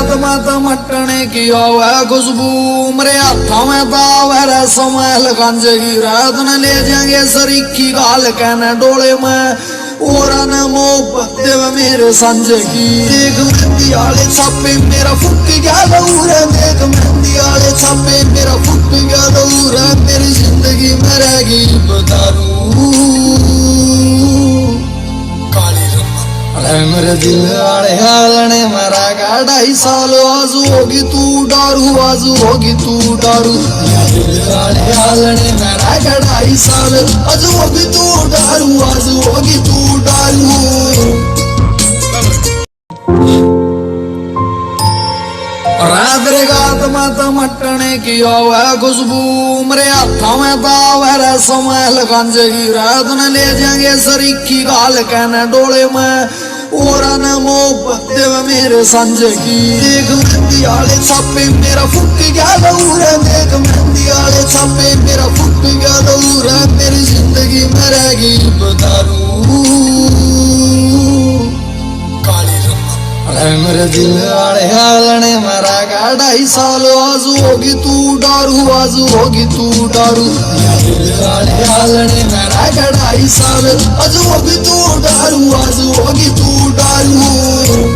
रात में तो मटने की आवे खुशबू मेरे हाथों में तावे समय गंजे की रात न ले जाएंगे सरीखी गाल कहने डोले में और न मोहब्बत मेरे संजय की देख मेहंदी आले छापे मेरा फुट गया दौर है देख मेहंदी आले छापे मेरा फुट गया दौर है मेरी जिंदगी में रहेगी बदारू मेरे दिल आड़े हालने मेरा का 2.5 साल आजू होगी तू डारू आजू होगी तू डारू दिल आड़े हालने मेरा का 2.5 साल आजू होगी तू डारू आजू होगी तू डारू रात रे गात में तो मटने की आवे खुशबू मेरे हाथों में तावे समय गंजे की रात न ले जाएंगे सरीखी गाल कहने डोले में और न मोहब्बत मेरे संजय की देख मेहंदी आले छापे मेरा फुट गया दौर है देख मेहंदी आले छापे मेरा फुट गया दौर है मेरी जिंदगी में रहेगी बदारू मेरे दिल आड़े हालने मेरा का 2.5 साल आजू होगी तू डारू आजू होगी तू डारू दिल आड़े हालने मेरा का 2.5 साल आजू होगी तू डारू आजू होगी तू डारू